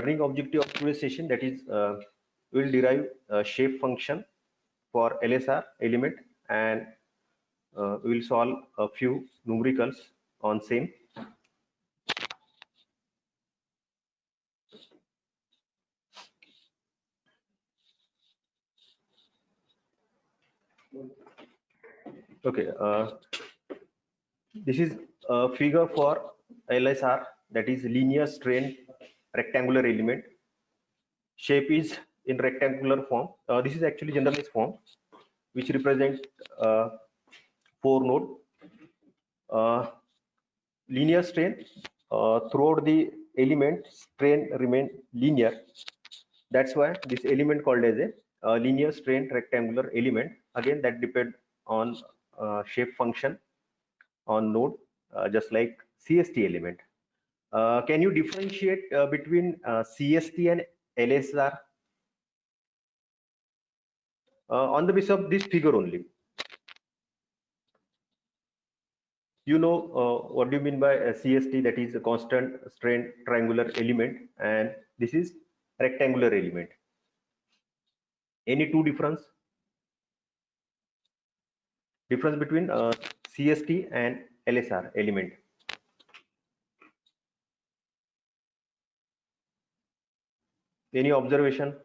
learning objective of today's session, that is we'll derive a shape function for LSR element, and we'll solve a few numericals on same. Okay, this is a figure for LSR, that is linear strain rectangular element. Shape is in rectangular form. This is actually generalized form, which represent 4-node linear strain. Throughout the element, strain remain linear. That's why this element called as a linear strain rectangular element. Again, that depend on shape function on node, just like CST element. Can you differentiate between CST and LSR on the basis of this figure only? You know what do you mean by CST, that is a constant strain triangular element, and this is rectangular element. Any two difference between CST and LSR element? Any observation?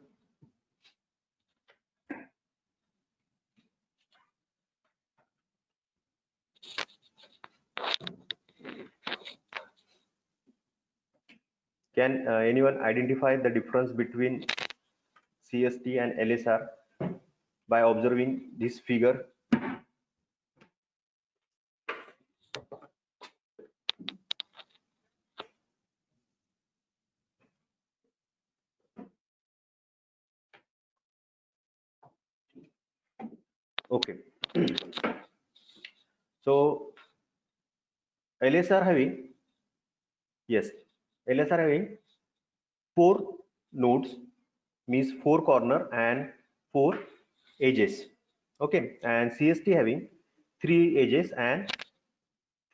Can anyone identify the difference between CST and LSR by observing this figure? Okay. So LSR having, yes, LSR having 4 nodes, means 4 corner and 4 edges. Okay, and CST having 3 edges and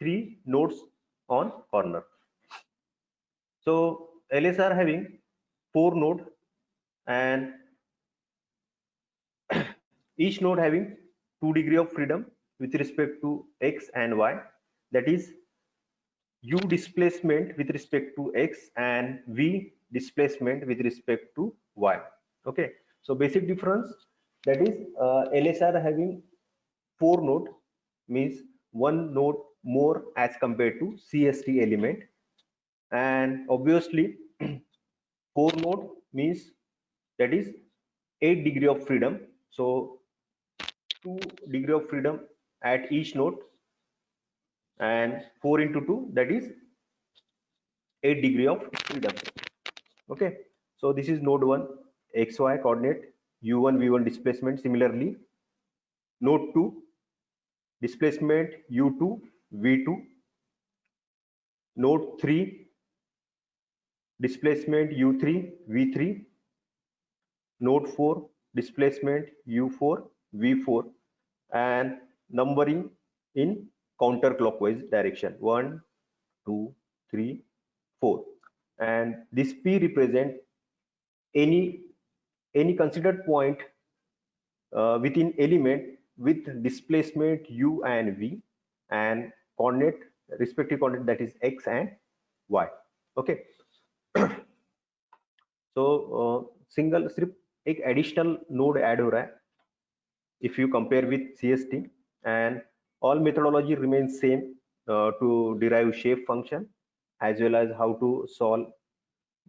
3 nodes on corner. So LSR having 4 node, and each node having 2 degree of freedom with respect to x and y, that is u displacement with respect to x and v displacement with respect to y. Okay, so basic difference, that is LSR having 4 node, means 1 node more as compared to CST element, and obviously 4 node means that is 8 degree of freedom, so 2 degree of freedom at each node, and 4 into 2, that is 8 degree of freedom. Okay, so this is node 1 xy coordinate, u1 v1 displacement. Similarly, node 2 displacement u2 v2, node 3 displacement u3 v3, node 4 displacement u4 v4, and numbering in counterclockwise direction 1 2 3 4, and this p represent any considered point within element with displacement u and v, and coordinate, respective coordinate, that is x and y. Okay. So single सिर्फ एक additional node add हो रहा है if you compare with CST, and all methodology remains same to derive shape function, as well as how to solve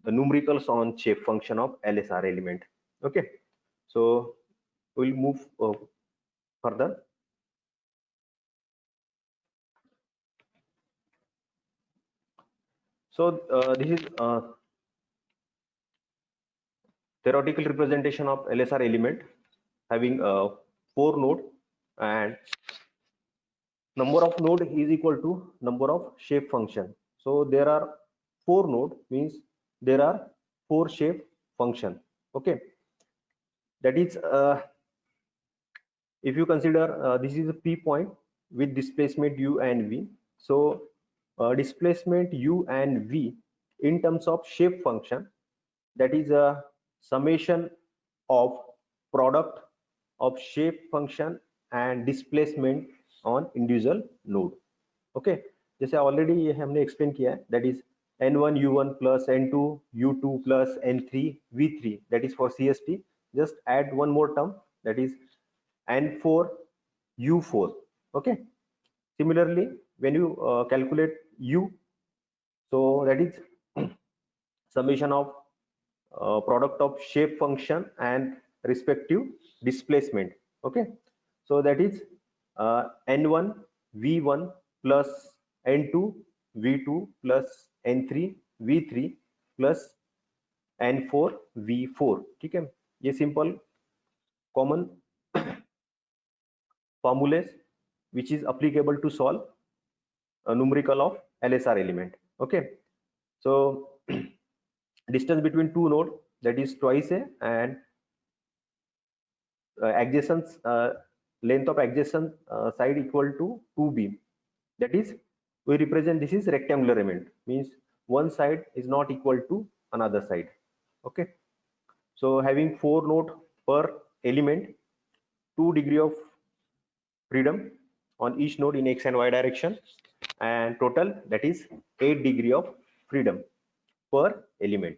the numericals on shape function of LSR element. Okay, so we'll move further. So this is theoretical representation of LSR element having 4 node, and number of node is equal to number of shape function. So there are 4 node, means there are 4 shape function. Okay, that is if you consider this is a p point with displacement u and v, so displacement u and v in terms of shape function, that is a summation of product of shape function and displacement on individual node. Okay, जैसे already हमने explain किया है, that is n1 u1 plus n2 u2 plus n3 v3, that is for CST. Just add one more term, that is n4 u4. Okay, similarly when you calculate u, so that is summation of product of shape function and respective displacement. Okay, so that is n1 v1 plus n2 v2 plus n3 v3 plus n4 v4. ठीक है, ये simple common formulas which is applicable to solve a numerical of LSR element. Okay, so distance between two node, that is twice a, and adjacent length of adjacent side equal to 2b, that is we represent this is rectangular element, means one side is not equal to another side. Okay, so having 4 node per element, 2 degree of freedom on each node in x and y direction, and total that is 8 degree of freedom per element.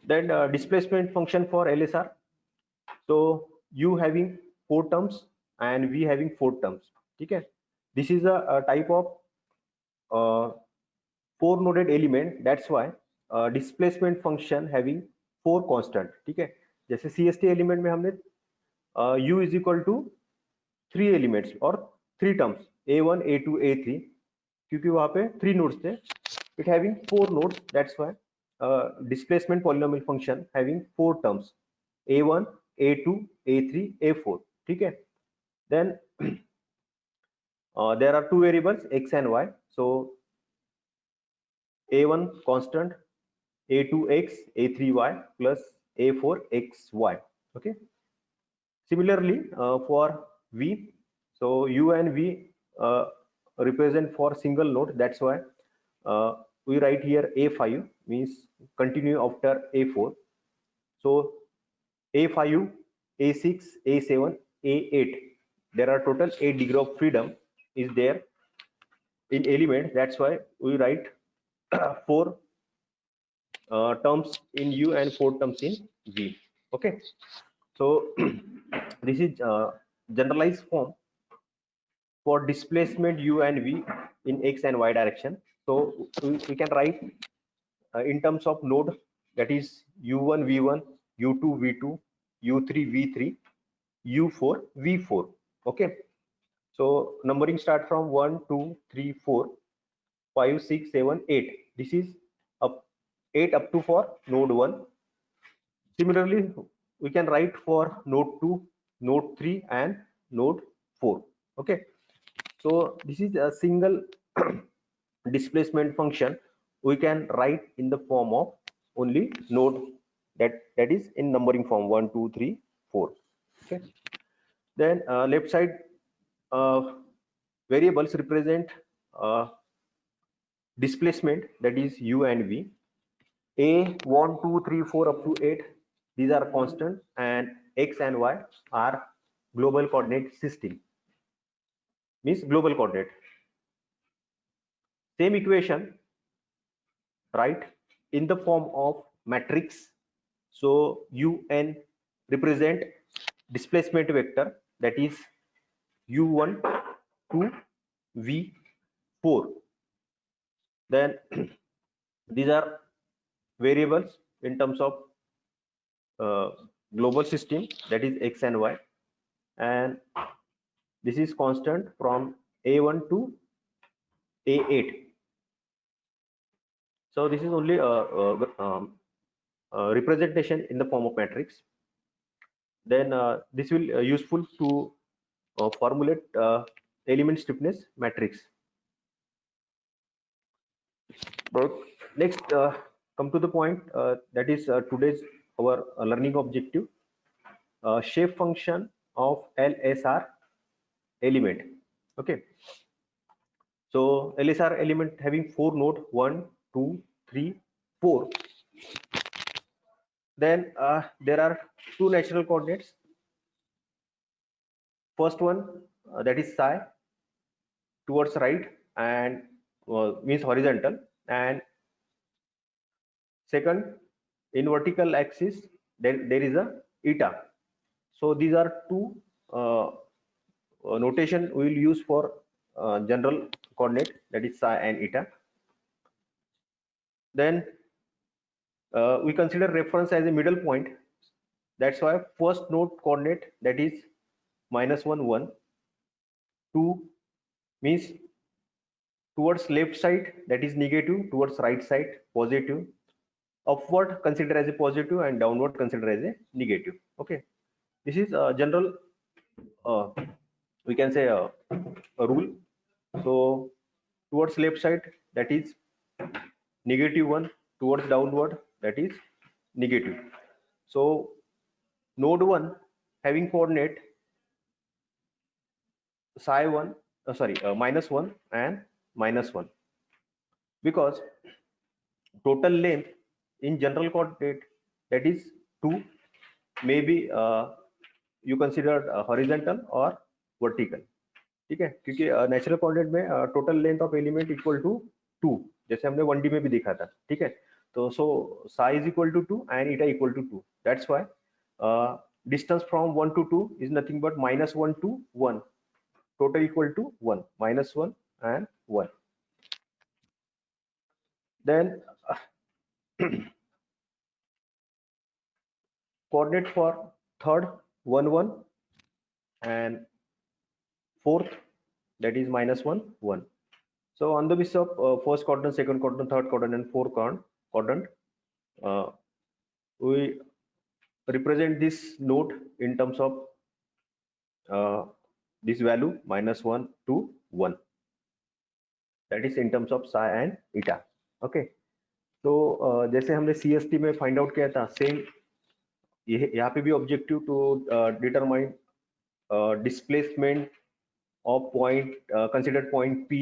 Then displacement function for LSR. So you having 4 terms and we having 4 terms. Okay, this is a type of 4 noded element, that's why displacement function having 4 constant. ठीक है, जैसे CST element में हमने u is equal to 3 elements और 3 terms a1 a2 a3, क्योंकि वहां पे 3 nodes थे, it having 4 nodes, that's why displacement polynomial function having 4 terms a1 a2 a3 a4. ठीक है, then there are 2 variables x and y, so a1 constant, a2x a3y plus a4xy. Okay, similarly for v, so u and v represent for single node, that's why we write here a5 means continue after a4, so a5 a6 a7 a8, there are total 8 degree of freedom is there in element, that's why we write 4 terms in u and 4 terms in v. Okay, so this is generalized form for displacement u and v in x and y direction. So we can write in terms of node, that is u1 v1 u2 v2 u3 v3 u4 v4. Okay, so numbering start from 1 2 3 4 5 6 7 8, this is up 8 up to for node 1. Similarly we can write for node 2 node 3 and node 4. Okay, so this is a single displacement function we can write in the form of only node, that is in numbering form 1 2 3 4. Okay, then left side variables represent displacement, that is u and v. A 1 2 3 4 up to 8, these are constant, and x and y are global coordinate system, means global coordinate. Same equation right in the form of matrix, so un represent displacement vector, that is u1 to v4. Then these are variables in terms of global system, that is x and y, and this is constant from a1 to a8. So this is only a representation in the form of matrix. Then this will useful to formulate element stiffness matrix. But next come to the point, that is today's our learning objective, shape function of LSR element. Okay, So LSR element having 4 node 1, 2, 3, 4. Then there are two natural coordinates. First one that is psi towards right and means horizontal, and second in vertical axis there is a eta. So these are two notation we will use for general coordinate, that is psi and eta. Then we consider reference as a middle point. That's why first node coordinate, that is -1 1, 2 means towards left side, that is negative, towards right side positive, upward consider as a positive and downward consider as a negative. Okay, this is a general uh, we can say a rule. So towards left side, that is -1, towards downward, that is negative. So node 1 having coordinate psi 1 -1 and -1, because total length in general coordinate, that is 2, maybe you consider horizontal or vertical. ठीक है, क्योंकि natural coordinate में total length of element equal to 2, जैसे हमने 1D में भी देखा था. ठीक है, तो so psi is equal to 2 and eta equal to 2. That's why distance from 1 to 2 is nothing but -1 to 1, total equal to 1, -1 and 1. Then coordinate for third 1 1 and fourth, that is -1 1. So on the basis of first quadrant, second quadrant, third quadrant and fourth quadrant, we represent this node in terms of this value -1 to 1, that is in terms of psi and eta. Okay, तो जैसे हमने CST में find out किया था, same यहाँ पे भी objective to determine displacement of point considered point P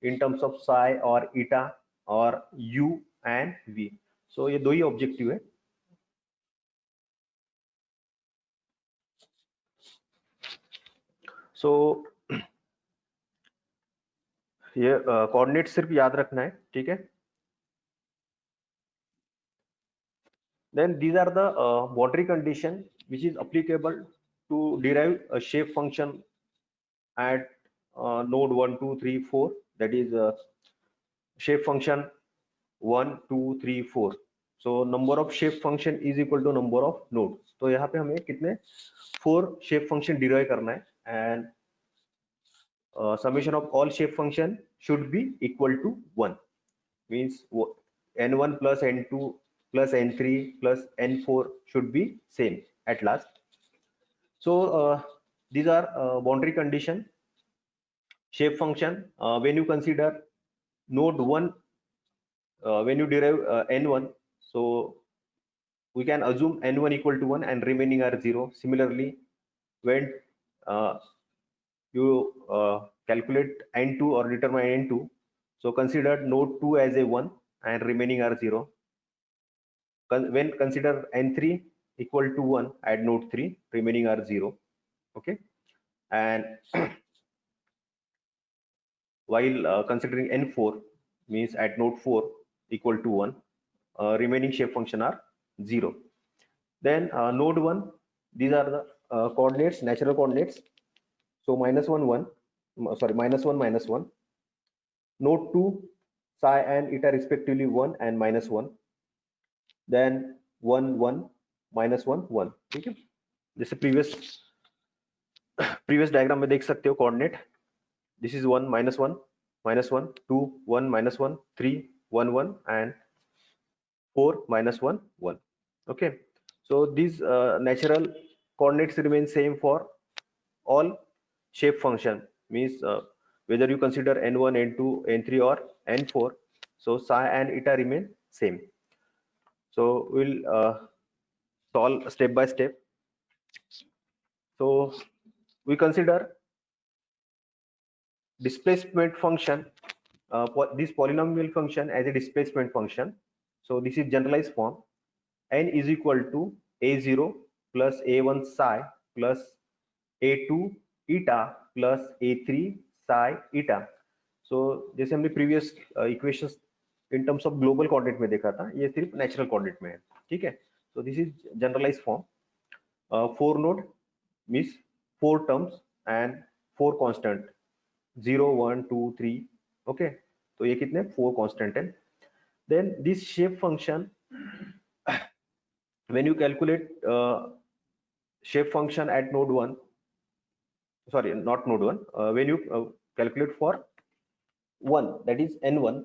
in terms of psi or eta or u and v. So ये दो ही ऑब्जेक्टिव है. So ये कोऑर्डिनेट सिर्फ याद रखना है. ठीक है, then these are the boundary condition which is applicable to derive a shape function at node 1 2 3 4, that is shape function 1 2 3 4. So number of shape function is equal to number of node. तो यहाँ पे हमें कितने 4 shape function derive करना है, and summation of all shape function should be equal to 1, means n1 plus n2 plus n3 plus n4 should be same at last. So these are boundary condition. Shape function, when you consider node 1, when you derive n1, so we can assume n1 equal to 1 and remaining are 0. Similarly, when you calculate n2 or determine n2, so consider node 2 as a 1 and remaining are 0. When consider n3 equal to 1 at node 3, remaining are 0. Okay, and while considering n4, means at node 4 equal to 1, remaining shape function are 0. Then node 1, these are the coordinates, natural coordinates. So -1 1, sorry, -1 -1. Node 2, psi and eta respectively 1 and -1. Then 1 1 -1 1. ठीक है, जैसे previous diagram में देख सकते हो coordinate. This is 1 -1 -1, 2 1 -1, 3 1 1 and 4 -1 1. Okay, so these natural coordinates remain same for all shape function, means whether you consider n1 n2 n3 or n4, so psi and eta remain same. So we'll solve step by step. So we consider displacement function this polynomial function as a displacement function. So this is generalized form. N is equal to a0 plus a1 psi plus a2 eta plus a3 psi eta. So जैसे हमने previous equations in terms of global coordinate में देखा था, ये सिर्फ natural coordinate में है, ठीक है. So this is generalized form. 4 node means 4 terms and 4 constant 0 1 2 3. okay, तो ये कितने 4 constant है. Then this shape function, when you calculate shape function at node 1, sorry, not node 1, when you calculate for 1, that is n1,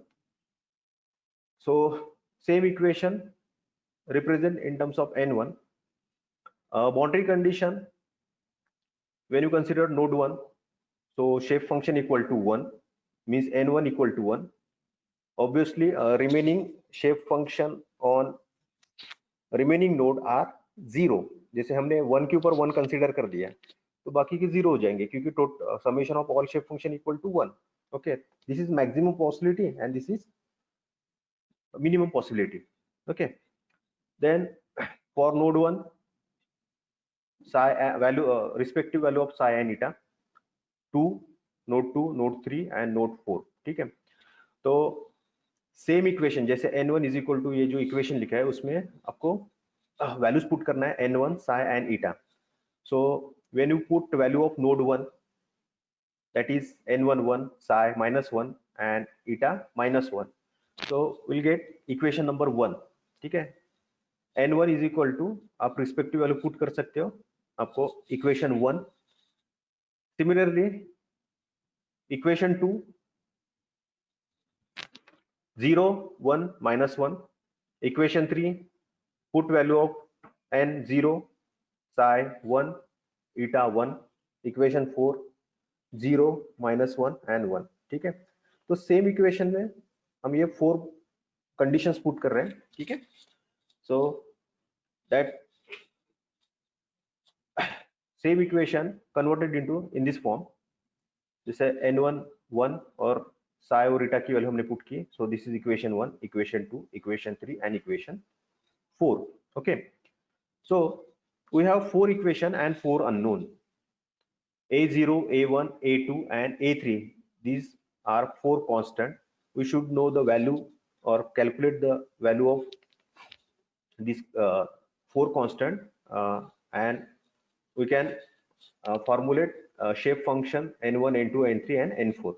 so same equation represent in terms of n1. Boundary condition, when you consider node 1, so shape function equal to 1 means n1 equal to 1. Obviously remaining shape function on remaining node are 0. जैसे हमने 1 के ऊपर 1 consider कर दिया तो बाकी के 0 हो जाएंगे क्योंकि summation of all shape function equal to 1. okay, this is maximum possibility and this is minimum possibility. okay, then for node 1 psi value respective value of psi and eta 2, node 2, node 3 and node 4. ठीक है, तो same equation जैसे n1 is equal to ये जो equation लिखा है उसमें आपको वैल्यूज पुट करना है n1 psi and eta. So when you put value of node 1, that is n11 psi minus 1 and eta minus 1, so we'll get equation number 1. ठीक है, n1 is equal to आप respective value put कर सकते हो, आपको equation 1. Similarly equation 2 0 1 minus 1. equation 3 put value of n0 psi 1 eta 1. equation 4 0 minus 1 and 1. ठीक है, तो सेम इक्वेशन में हम ये 4 कंडीशंस पुट कर रहे हैं. ठीक है, so that same equation converted into in this form, जैसे n1 1 और psi और eta की वैल्यू हमने पुट की. So this is equation 1, equation 2, equation 3 and equation 4. okay, so we have 4 equation and 4 unknown, a0 a1 a2 and a3. These are 4 constant. We should know the value or calculate the value of these 4 constant and we can formulate shape function n1 n2 n3 and n4.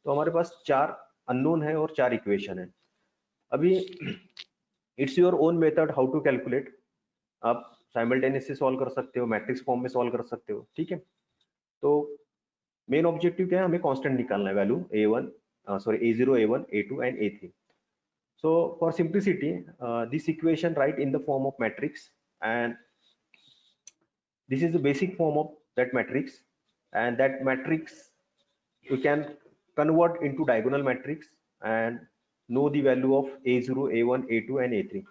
तो हमारे पास 4 unknown है और 4 equation है. अभी it's your own method how to calculate. आप simultaneously solve कर सकते हो, मैट्रिक्स फॉर्म में सॉल्व कर सकते हो. ठीक है, तो मेन ऑब्जेक्टिव क्या है, हमें कांस्टेंट निकालना है value a1 sorry a0 a1 a2 and a3. so for simplicity this equation write in the form of matrix and this is the basic form of that matrix, and that matrix we can convert into diagonal matrix and know the value of a0 a1 a2 and a3.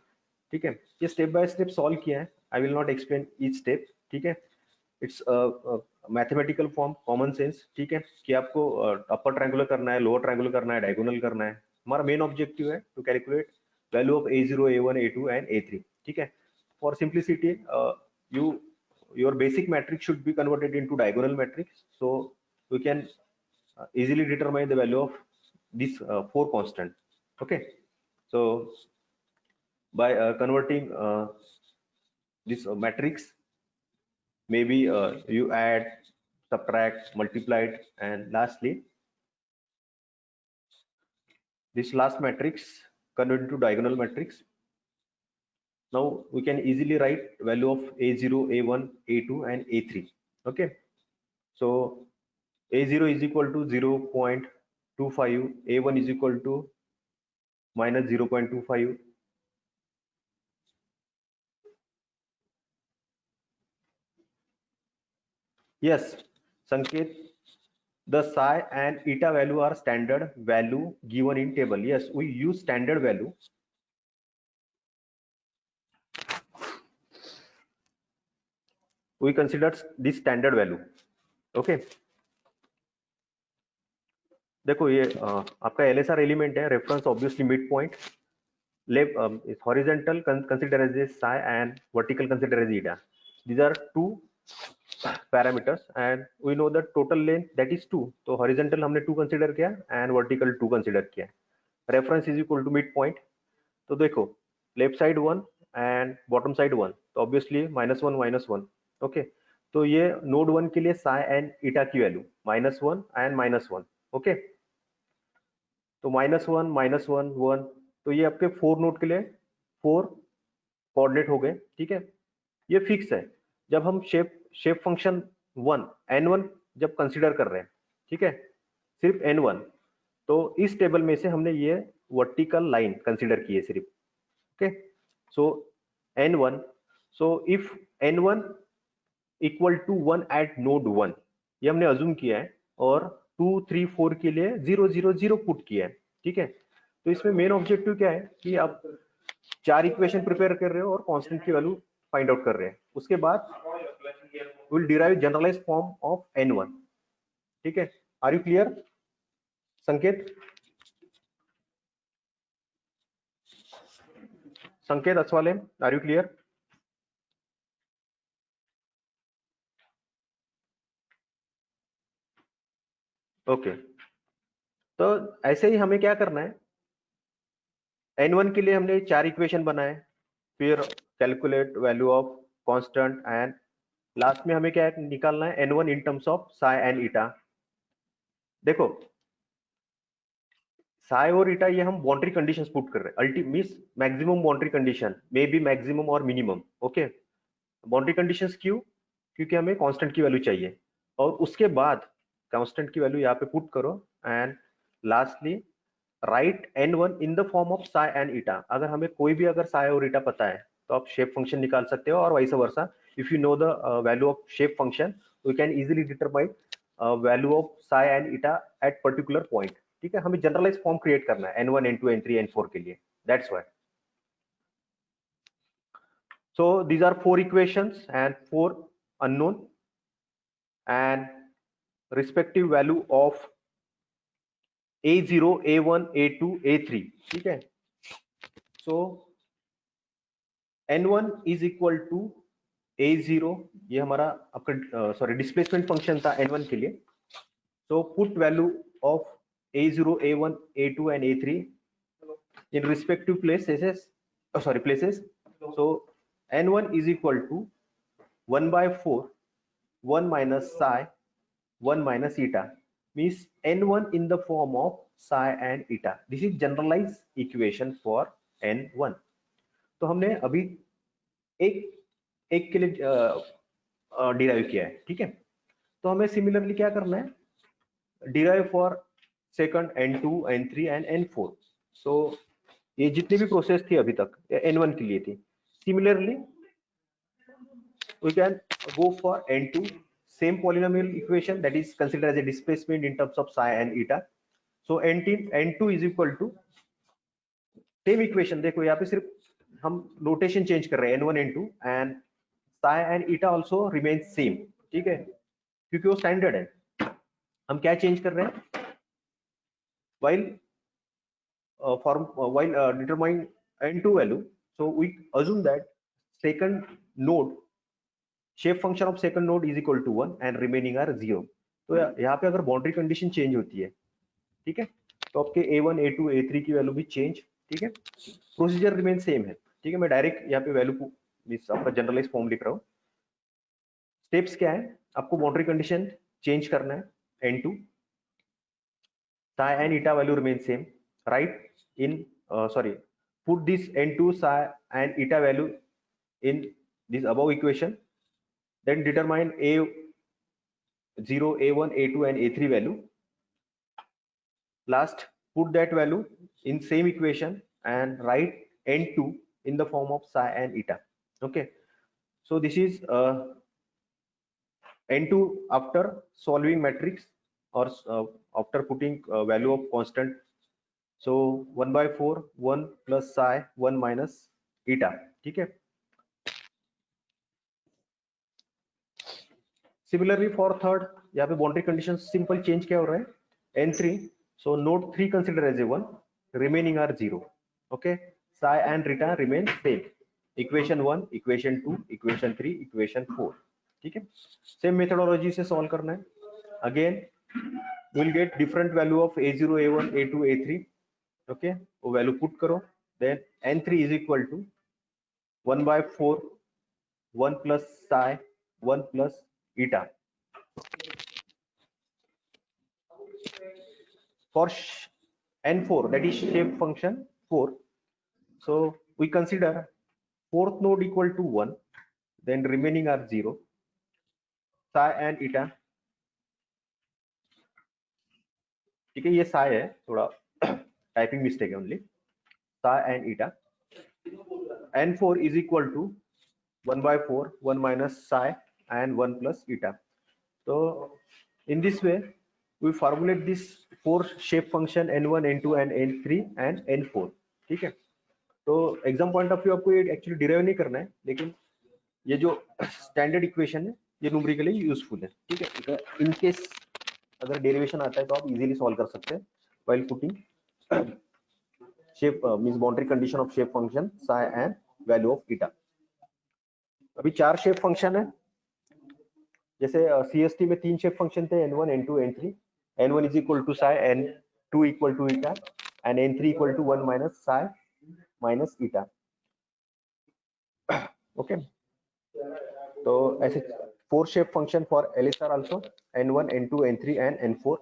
ठीक है, ये step by step solve किया है. I will not explain each step. ठीक है, it's mathematical form, common sense. ठीक है, कि आपको अपर ट्रायंगुलर करना है, लोअर ट्रायंगुलर करना है, डायगोनल करना है. हमारा मेन ऑब्जेक्टिव है to calculate value of a0 a1 a2 and a3. ठीक है, for simplicity your basic matrix should be converted into diagonal matrix, so we can easily determine the value of these 4 constant. okay, so by converting this matrix, maybe you add, subtract, multiply it, and lastly this last matrix convert into diagonal matrix. Now we can easily write value of a0 a1 a2 and a3. okay, so a0 is equal to 0.25, a1 is equal to minus 0.25, yes Sanket, the psi and eta value are standard value given in table. Yes, we use standard value. We consider this standard value. okay, देखो ये आपका LSR element है, reference obviously mid point, left is horizontal consider as a psi and vertical consider as eta. These are two parameters and we know the total length that is 2. तो horizontal हमने 2 consider किया and vertical 2 consider किया. Reference is equal to midpoint. तो देखो left side 1 and bottom side 1, तो obviously -1 -1. Okay, तो ये node 1 के लिए साई एंड ईटा की वैल्यू -1 एंड -1. ओके, तो -1 -1 1, तो ये आपके 4 नोड के लिए 4 कोऑर्डिनेट हो गए. ठीक है, ये फिक्स है. जब हम शेप फंक्शन 1 n1 जब कंसीडर कर रहे हैं, ठीक है, सिर्फ n1, तो इस टेबल में से हमने ये वर्टिकल लाइन कंसीडर की है सिर्फ. Okay, so n1, so if n1 equal to 1 at node 1, ये हमने अज्यूम किया है, और 2 3 4 के लिए 0 0 0 पुट किया है. ठीक है, तो इसमें मेन ऑब्जेक्टिव क्या है कि आप 4 इक्वेशन प्रिपेयर कर रहे हो और कांस्टेंट की वैल्यू फाइंड आउट कर रहे हैं. उसके बाद will derive generalize form of n1. ठीक है, are you clear Sanket? Sanket Aswale, are you clear? Okay, तो ऐसे ही हमें क्या करना है, n1 के लिए हमने 4 इक्वेशन बनाए, फिर calculate value of constant and last में हमें क्या निकालना है, n1 in terms of psi and eta. देखो साई और ईटा ये हम बाउंड्री कंडीशंस पुट कर रहे हैं, means maximum boundary condition, may be maximum और मिनिमम. ओके, बाउंड्री कंडीशंस क्यों? क्योंकि हमें कांस्टेंट की वैल्यू चाहिए, और उसके बाद कांस्टेंट की वैल्यू यहाँ पे पुट करो and lastly write n1 in the form of psi and eta. अगर हमें कोई भी अगर साई और ईटा पता है तो आप शेप फंक्शन निकाल सकते हो, और vice versa if you know the value of shape function we can easily determine value of psi and eta at particular point. ठीक है, हमें जनरलाइज फॉर्म क्रिएट करना है n1 n2 n3 n4 के लिए, that's why. So these are 4 equations and 4 unknown and respective value of a0 a1 a2 a3. ठीक है, so n1 is equal to a0, ये हमारा आपका सॉरी डिस्प्लेसमेंट फंक्शन था n1 के लिए. so put value of a0 a1 a2 and a3 in respective places, places. So n1 is equal to 1 by 4 1 minus psi 1 minus eta, means n1 in the form of psi and eta. This is generalized equation for n1. तो हमने अभी एक एक के लिए derive किया है. ठीक है, तो हमें सिमिलरली क्या करना है, derive for second n2 n3 and n4. सो ये जितनी भी प्रोसेस थी अभी तक n1 के लिए थी, similarly we can go for n2, same polynomial equation that is considered as a displacement in terms of psi and eta. So n2 is equal to same equation. देखो यहाँ पे सिर्फ हम नोटेशन चेंज कर रहे हैं, n1 n2 and psi and eta also remains same. ठीक है, क्योंकि वो स्टैंडर्ड है. हम क्या चेंज कर रहे हैं, while determining n2 value, so we assume that second node shape function of second node is equal to 1 and remaining are 0. तो यहाँ पे अगर बाउंड्री कंडीशन चेंज होती है, ठीक है, तो आपके a1 a2 a3 की वैल्यू भी चेंज. ठीक है, प्रोसीजर रिमेन सेम है. ठीक है, मैं डायरेक्ट यहाँ पे वैल्यू मींस आपका जनरलाइज फॉर्म लिख रहा हूँ. स्टेप्स क्या है, आपको बाउंड्री कंडीशन चेंज करना है, n2 psi and eta value remain same, right in put this n2 psi and eta value in this above equation, then determine a0 a1 a2 and a3 value. Last put that value in same equation and write n2 in the form of psi and eta. Okay, so this is n2 after solving matrix or after putting value of constant. So 1 by 4 1 plus psi 1 minus eta. ठीक है, similarly for third, यहाँ पे boundary condition simple change क्या हो रहा है, n3 So node 3 consider as a 1, remaining are 0. Okay, psi and reta remain same. Equation 1, equation 2, equation 3, equation 4. ठीक है, सेम मेथोडोलॉजी से सॉल्व करना है. Again will get different value of a0, a1, a2, a3. Okay, वो value put करो. Then n3 is equal to 1/4 1 plus psi 1 plus eta. For n4, that is shape function 4, so we consider fourth node equal to 1, then remaining are 0. psi and eta, ठीक है, ये psi है, थोड़ा typing mistake है only. psi and eta, n4 is equal to 1/4 1 minus psi and 1 plus eta. So in this way we formulate this four shape function n1 n2 and n3 and n4. ठीक है, तो exam point of view आपको ये actually derive नहीं करना है, लेकिन ये जो स्टैंडर्ड इक्वेशन है ये न्यूमेरिकली यूजफुल है. ठीक है, इन केस अगर डेरिवेशन आता है तो आप इजीली सॉल्व कर सकते हैं while putting shape means boundary condition of shape function psi and value of eta. अभी 4 शेप फंक्शन है, जैसे CST में 3 शेप फंक्शन थे n1 n2 n3. n1 is equal to psi, n2 equal to eta and n3 equal to 1 minus psi minus eta. Okay, तो ऐसे 4 shape function for LSR also n1 n2 n3 and n4.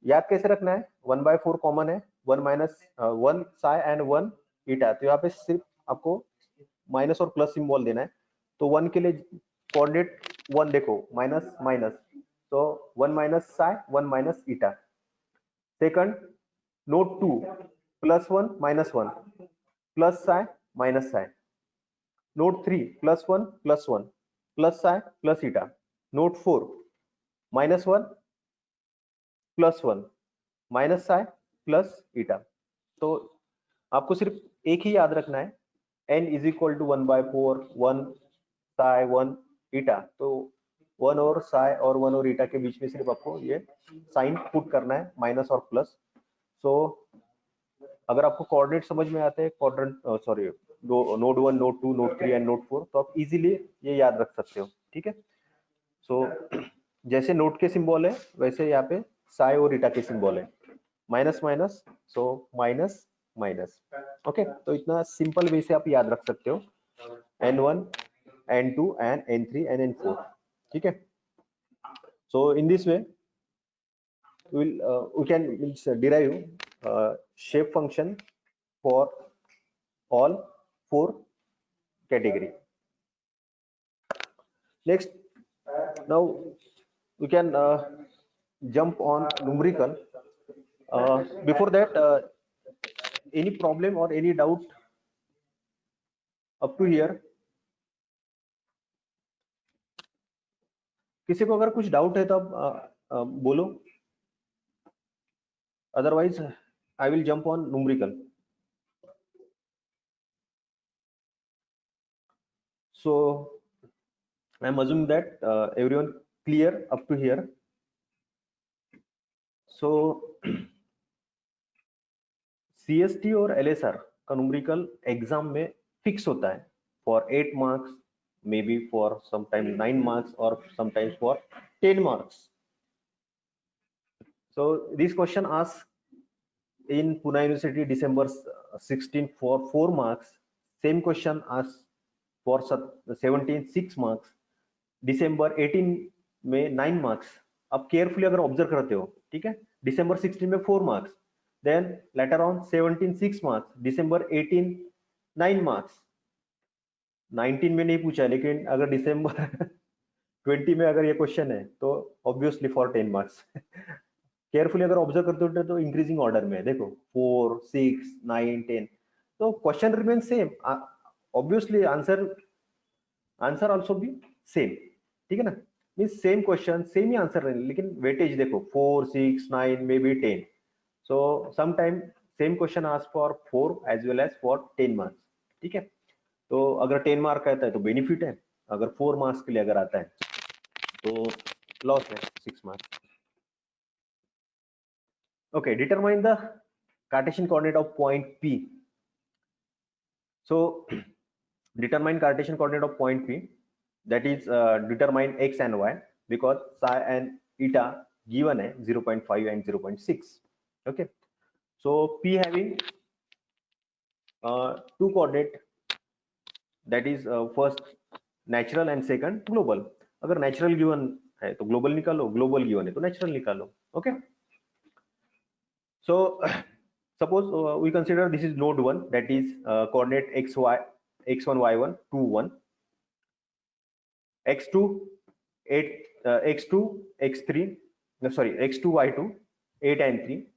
याद कैसे रखना है, 1/4 common है, 1 minus 1 psi and 1 eta. तो यहाँ पे सिर्फ आपको माइनस और प्लस सिंबल देना है. तो 1 के लिए कोऑर्डिनेट 1 देखो, माइनस माइनस, तो 1 minus psi 1 minus eta. Second note 2 +1 -1 plus psi minus psi. Note 3 +1 +1 plus psi plus eta. Note 4 -1 +1 minus psi plus eta. तो आपको सिर्फ एक ही याद रखना है, n is equal to 1/4 1 psi 1 eta. तो 1 और psi और 1 और eta के बीच में सिर्फ आपको ये साइन पुट करना है, माइनस और प्लस. सो अगर आपको कोऑर्डिनेट समझ में आते हैं, quadrant sorry node 1 node 2 node 3 and node 4, तो आप इजीली ये याद रख सकते हो. ठीक है, सो जैसे नोड के सिंबल है वैसे यहाँ पे psi और eta के सिंबल है, minus minus, so minus minus. Okay, तो इतना सिंपल वे से आप याद रख सकते हो n1 n2 and n3 and n4. ठीक है, so in this way we can derive shape function for all 4 category. Next, now we can jump on numerical. Before that, any problem or any doubt up to here? किसी को अगर कुछ doubt है तो आप बोलो, otherwise I will jump on numerical. So I am assuming that everyone clear up to here. So CST और LSR का numerical एग्जाम में फिक्स होता है for 8 marks, maybe for sometimes 9 marks or sometimes for 10 marks. So this question asked in Pune University December 16 for 4 marks. Same question asked for 17 6 marks. December 18 में 9 marks. अब carefully अगर observe करते हो, ठीक है, December 16 में 4 marks, then later on 17 6 marks, December 18 9 marks. 19 में नहीं पूछा, लेकिन अगर December 20 में अगर ये क्वेश्चन है तो ऑब्वियसली फॉर 10 मार्क्स. केयरफुली अगर ऑब्जर्व करते हो तो इंक्रीजिंग ऑर्डर में देखो 4 6 9 10, तो question remain same, obviously answer also भी सेम. ठीक है ना, मींस सेम क्वेश्चन सेम ही आंसर रहेंगे, लेकिन वेटेज देखो 4 6 9 may be 10. So sometime same question ask for 4 as well as for 10 marks. ठीक है, तो अगर 10 मार्क आता है तो बेनिफिट है, अगर 4 मार्क्स के लिए अगर आता है तो लॉस है 6 marks. Okay, determine the Cartesian coordinate of point P. So determine Cartesian coordinate of point P, that is determine x and y, because psi and eta given है 0.5 and 0.6. Okay, so P having two coordinate, that is first natural and second global. अगर natural given है तो global निकालो, global given है तो natural निकालो. Okay, so suppose we consider this is node 1, that is coordinate xy, x1 y1 2 1, x2 8, x2 x3, no sorry, x2 y2 8 and 3,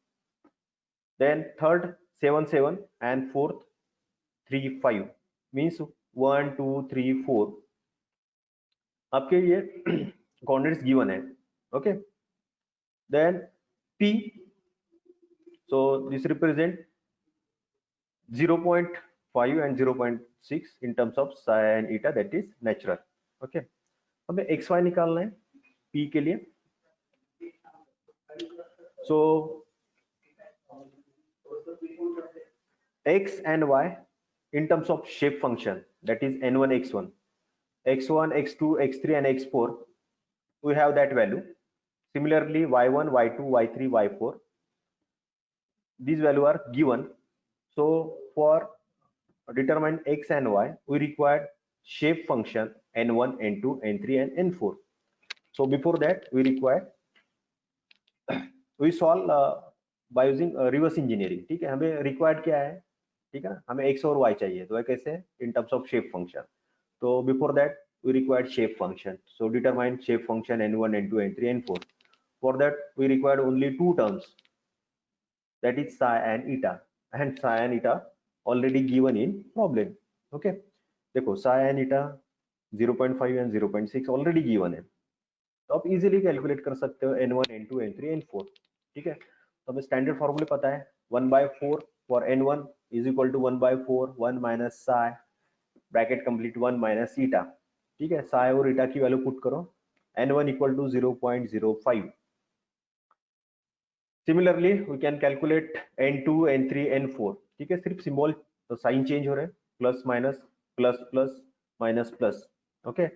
then third 7 7 and fourth 3 5, means 1 2 3 4 आपके ये coordinates given है. Okay, then P, so this represent 0.5 and 0.6 in terms of psi and eta, that is natural. Okay, हमें xy निकालना है P के लिए. So x and y in terms of shape function, that is n1 x1 x1 x2 x3 and x4, we have that value. Similarly y1 y2 y3 y4, these values are given. So for determine x and y, we require shape function n1 n2 n3 and n4. So before that we require we solve by using reverse engineering. ठीक है, हमें required क्या है, ठीक है ना, हमें x और y चाहिए, तो कैसे, in terms of shape function. तो before that we required shape function. So determine shape function n1 n2 n3 n4. For that we required only two terms, that is psi and eta, and psi and eta already given in problem. Okay, देखो psi and eta 0.5 and 0.6 already given है, तो आप easily calculate कर सकते हो n1 n2 n3 n4. ठीक है, तो हमें स्टैंडर्ड फॉर्मूले पता है 1/4 for n1 is equal to 1/4 1 minus psi bracket complete 1 minus eta. ठीक है, psi और eta की वैल्यू पुट करो, n1 equal to 0.05. Similarly we can calculate n2 n3 n4. ठीक है, सिर्फ सिंबल तो साइन चेंज हो रहे हैं, plus minus plus plus minus plus. Okay,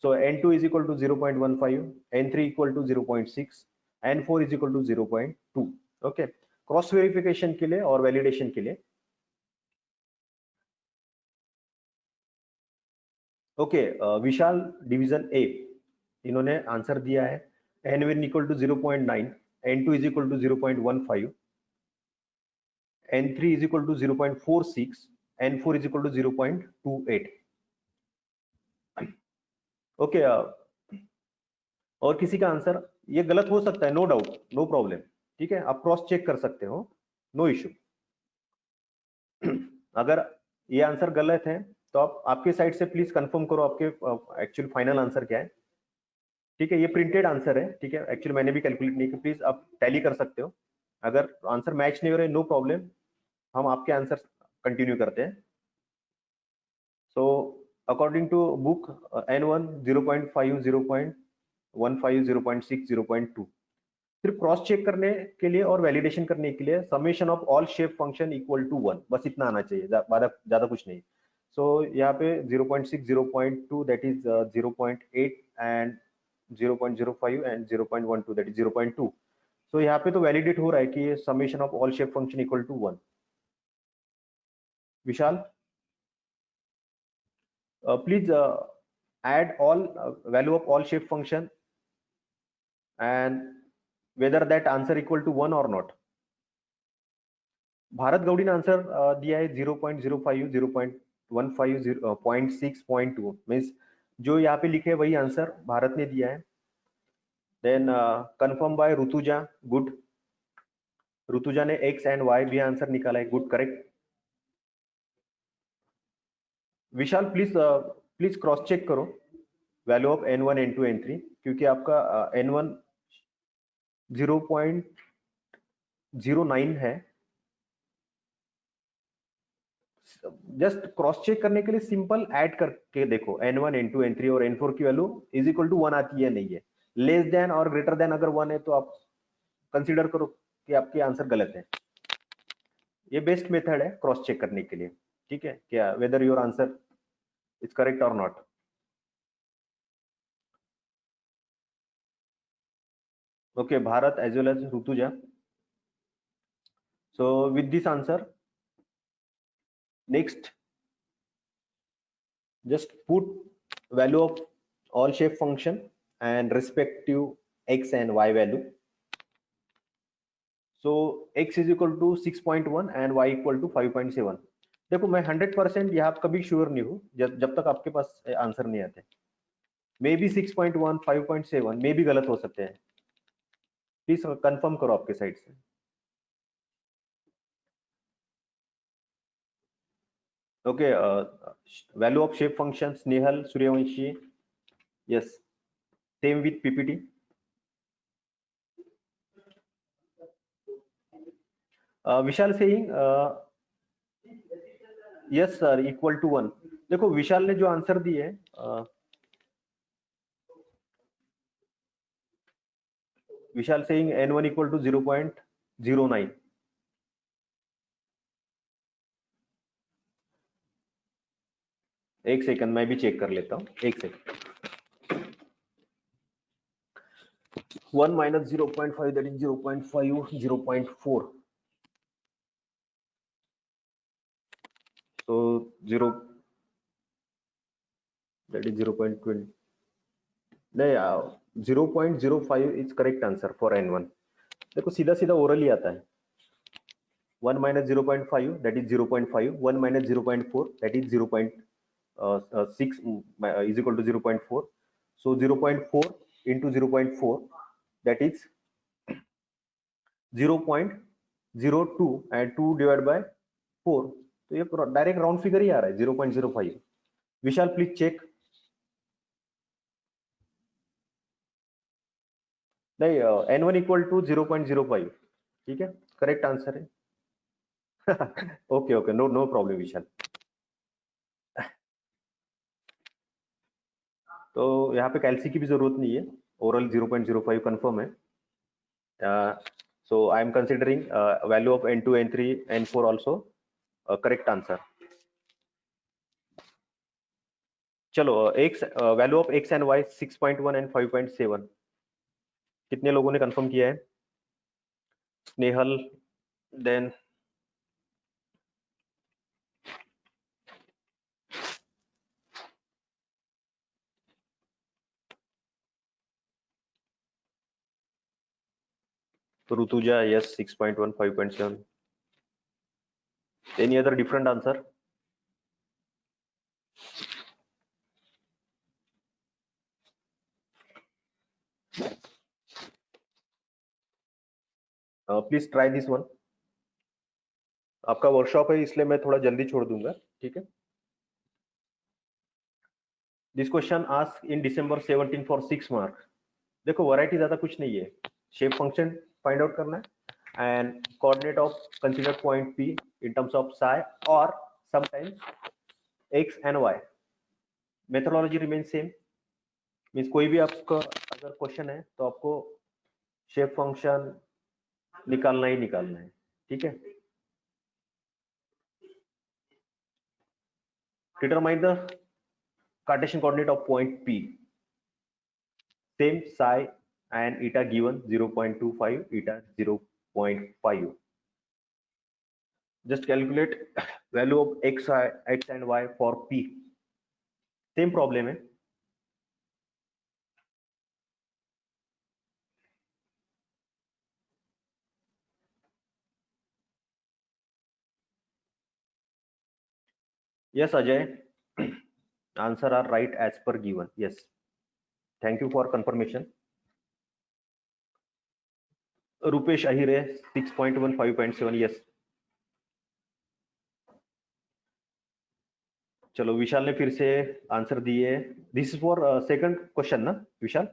so n2 is equal to 0.15, n3 equal to 0.6, n4 is equal to 0.2. okay, cross verification के लिए और वैलिडेशन के लिए. ओके, विशाल डिवीजन ए, इन्होंने आंसर दिया है n1 equal to 0.9, n2 is equal to 0.15, n3 is equal to 0.46, n4 is equal to 0.28. Okay, और किसी का आंसर ये गलत हो सकता है, नो डाउट, नो प्रॉब्लम. ठीक है, आप क्रॉस चेक कर सकते हो, नो इश्यू. अगर ये आंसर गलत है तो आप आपके साइड से प्लीज कंफर्म करो आपके एक्चुअल फाइनल आंसर क्या है. ठीक है, ये प्रिंटेड आंसर है. ठीक है, एक्चुअली मैंने भी कैलकुलेट नहीं किया, प्लीज आप टैली कर सकते हो. अगर आंसर मैच नहीं हो रहे, नो प्रॉब्लम, हम आपके आंसर कंटिन्यू करते हैं. So according to book n1 0.5 0.15 0.6 0.2. सिर्फ क्रॉस चेक करने के लिए और वैलिडेशन करने के लिए summation of all shape function equal to 1, बस इतना आना चाहिए, ज्यादा कुछ नहीं. सो यहाँ पे 0.6 0.2 that is 0.8 and 0.05 and 0.12 that is 0.2. So यहाँ पे तो वैलिडेट हो रहा है कि summation of all shape function equal to 1. Vishal please add all value of all shape function and whether that answer equal to 1 or not. Bharat गौड़ी ने answer दिया है 0.05 0.15 0.6 0.2, मीन्स जो यहाँ पे लिखे वही आंसर भारत ने दिया है. Then confirm by Rutuja, good. Rutuja ने x एंड y भी आंसर निकाला है, good, correct. Vishal please please cross check करो value of n1 n2 n3, क्योंकि आपका n1 0.09 है. जस्ट क्रॉस चेक करने के लिए सिंपल ऐड करके देखो n1 n2 n3 और n4 की वैल्यू इज इक्वल टू 1 आती है नहीं है. लेस देन और ग्रेटर देन अगर 1 है तो आप कंसीडर करो कि आपके आंसर गलत है। ये बेस्ट मेथड है क्रॉस चेक करने के लिए, ठीक है, क्या whether your answer is correct और not. Okay, Bharat as well as Rutuja. So with this answer, next just put value of all shape function and respective x and y value. So x is equal to 6.1 and y equal to 5.7. देखो मैं 100% यहाँ कभी sure नहीं हूँ जब तक आपके पास answer नहीं आते। मे बी 6.1 5.7 मे भी गलत हो सकते हैं, प्लीज कंफर्म करो आपके साइड से। Okay, value of shape functions, Nehal, Suryavanshi, yes, same with PPT. Vishal saying, yes sir, equal to 1. देखो विशाल ने जो आंसर दिए है, विशाल saying n1 equal to 0.09. एक सेकंड मैं भी चेक कर लेता हूँ, एक second. 1 minus 0.5 that is 0.5 0.4, so 0 that is 0.20, नहीं 0.05 is correct answer for n1। देखो सीधा सीधा ओरल ही आता है। 1 minus 0.5 that is 0.5, 1 minus 0.4 that is 0.6 is equal to 0.4, so 0.4 into 0.4 that is 0.02 and 2 divided by 4, तो ये डायरेक्ट राउंड फिगर ही आ रहा है 0.05। Vishal please check. नहीं n1 इक्वल टू 0.05, ठीक है, करेक्ट आंसर है। Okay okay, no no problem Vishal. तो यहाँ पे कैल्सी की भी जरूरत नहीं है, ओरल 0.05 कंफर्म है। So I am considering value of n2 n3 n4 also correct answer। चलो x value of x and y 6.1 and 5.7 कितने लोगों ने कंफर्म किया है? Snehal, then Rutuja, yes, 6.1 5.7. Any other different answer? Please try this one. आपका workshop है इसलिए मैं थोड़ा जल्दी छोड़ दूंगा, ठीक है। This question ask in December 17 for 6 marks. देखो वैरायटी ज्यादा कुछ नहीं है, शेप फंक्शन फाइंड आउट करना है and coordinate of consider point P in terms of psi और sometimes x and y। Methodology remain same, means कोई भी आपका अगर क्वेश्चन है तो आपको शेप फंक्शन निकालना ही निकालना है, ठीक है। Determine the Cartesian coordinate of point P, same psi and eta given 0.25 eta 0.5। just calculate value of x and y for P, same problem है। yes Ajay, answer are right as per given, yes, thank you for confirmation। rupesh ahire 6.1 5.7, yes। चलो विशाल ने फिर से answer दिए, this is for second question ना विशाल?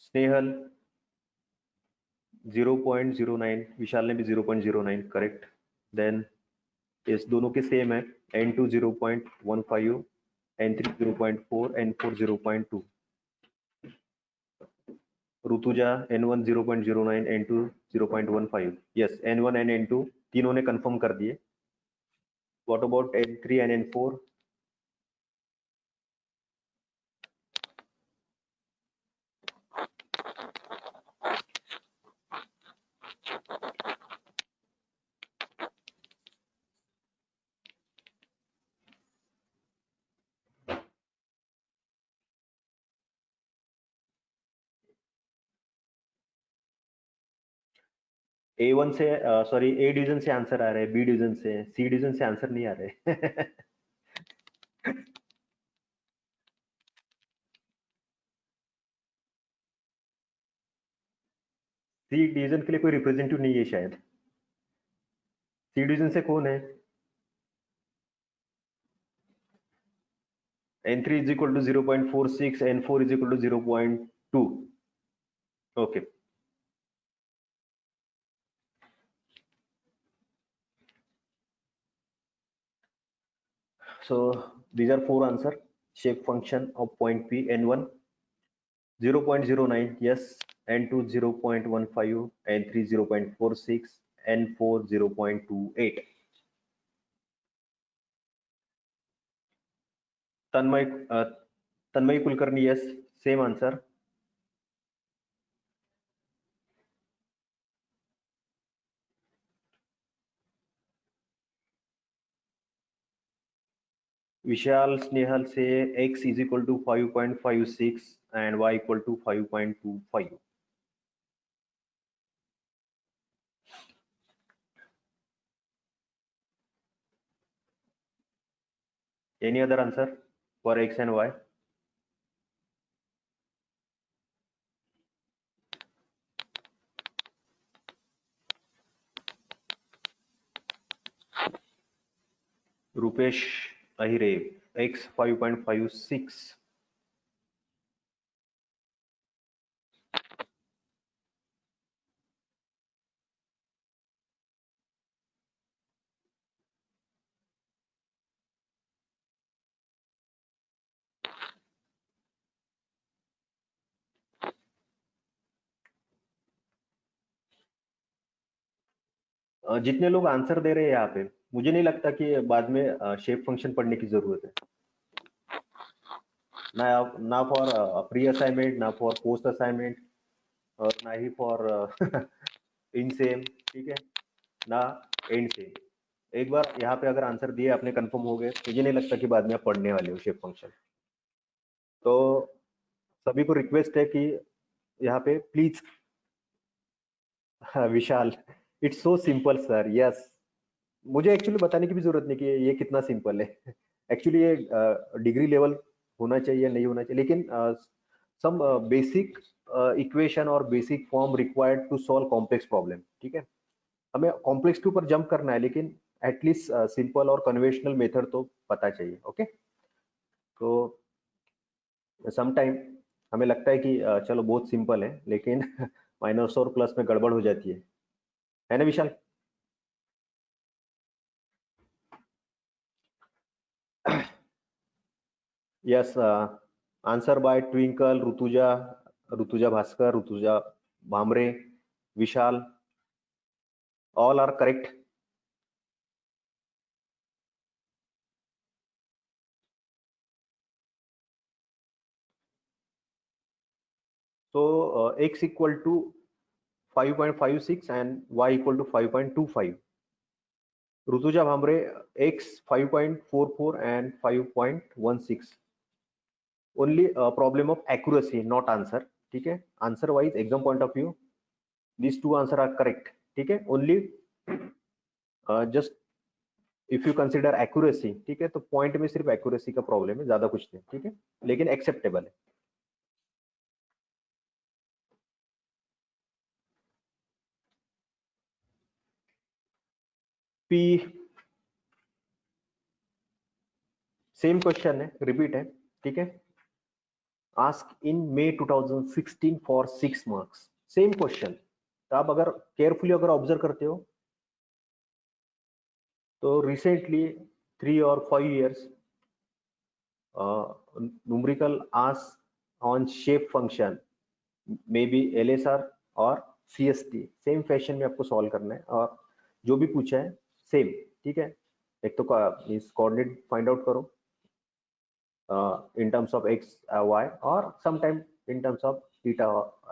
स्नेहल 0.09, विशाल ने भी 0.09 correct. Then इस दोनों के सेम है, n2 0.15 N3 0.4, N4 0.2, Rutuja N1 0.09, N2 0.15. Yes, N1 and N2 तीनों ने कंफर्म कर दिए. What about N3 and N4? A1 से सॉरी A डिवीजन से आंसर आ रहे हैं, B डिवीजन से, C डिवीजन से आंसर नहीं आ रहे. सी डिवीजन के लिए कोई रिप्रेजेंटेटिव नहीं है शायद. सी डिवीजन से कौन है? N3 is equal to 0.46, N4 is equal to 0.2. Okay. So these are four answer. Shape function of point P, N1 0.09, yes, N2 0.15, N3 0.46, N4 0.28. Tanmay Kulkarni, yes, same answer. Vishal Snehal say X is equal to 5.56 and Y equal to 5.25. Any other answer for X and Y? Rupesh Ahire, X 5.56. जितने लोग answer दे रहे हैं यहाँ पे, मुझे नहीं लगता कि बाद में शेप फंक्शन पढ़ने की जरूरत है. ना फॉर प्री असाइनमेंट, ना फॉर पोस्ट असाइनमेंट, और ना ही फॉर इन सेम, ठीक है, ना एंड सेम. एक बार यहाँ पे अगर आंसर दिए आपने, कंफर्म हो गए, मुझे नहीं लगता कि बाद में आप पढ़ने वाले हो शेप फंक्शन. तो सभी को रिक्वेस्ट है कि यहाँ पे please. Vishal, it's so simple sir. Yes, मुझे एक्चुअली बताने की भी जरूरत नहीं कि ये कितना सिंपल है. एक्चुअली ये डिग्री लेवल होना चाहिए, नहीं होना चाहिए, लेकिन सम बेसिक इक्वेशन और basic form required to solve complex problem. ठीक है, हमें कॉम्प्लेक्स के ऊपर जंप करना है, लेकिन एटलीस्ट सिंपल और कन्वेंशनल मेथड तो पता चाहिए. ओके, तो समटाइम हमें लगता है कि चलो बहुत सिंपल है, लेकिन माइनस और प्लस में गड़बड़ हो जाती है ना विशाल? Yes, answer by Twinkle, Rutuja Bhaskar, Rutuja Bhamre, Vishal, all are correct. So X equal to 5.56 and Y equal to 5.25. Rutuja Bhamre, X 5.44 and 5.16. Only problem of accuracy, not answer. ठीक है, answer wise exam point of view, these two answer are correct. ठीक है, only just if you consider accuracy, ठीक है, तो point में सिर्फ accuracy का प्रॉब्लम है, ज्यादा कुछ नहीं. ठीक है, लेकिन एक्सेप्टेबल है. पी सेम क्वेश्चन है, रिपीट है. ठीक है, ask in May 2016 for 6 marks. Same question. तो आप अगर केयरफुली अगर ऑब्जर्व करते हो तो रिसेंटली 3 और 5 years numerical ask on shape function may be LSR और CST सेम फैशन में आपको सॉल्व करना है और जो भी पूछा है सेम, ठीक है। एक तो मींस कोऑर्डिनेट फाइंड आउट करो in terms of x y or sometime in terms of theta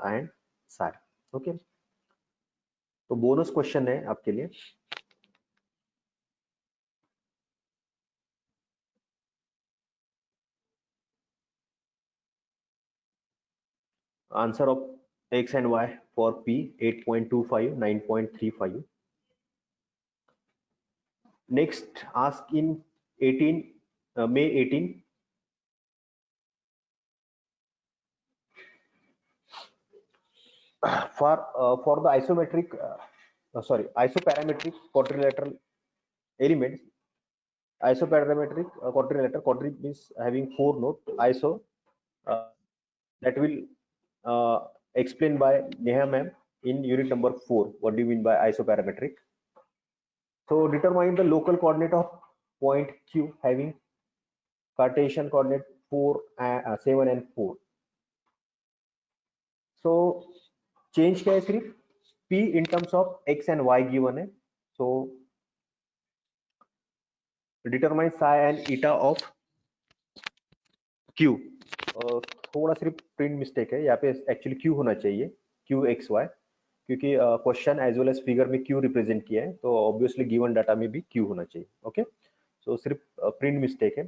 and psi, okay. तो बोनस क्वेश्चन है आपके लिए, answer of x and y for p 8.25 9.35. next ask in 18 May 18 for the isoparametric quadrilateral elements. Isoparametric quadrilateral, quadri means having 4 nodes, iso that will explained by Neha ma'am in unit number 4. What do you mean by isoparametric? So determine the local coordinate of point Q having Cartesian coordinate 4 7 and 4. So change क्या है, सिर्फ P in terms of x and y given है, so determine psi and eta of Q. थोड़ा सिर्फ print mistake है यहाँ पे, actually Q होना चाहिए, Q x y, क्योंकि question as well as figure में Q रिप्रेजेंट किया है, तो ऑब्वियसली गिवन डाटा में भी Q होना चाहिए, ओके। सो सिर्फ प्रिंट मिस्टेक है,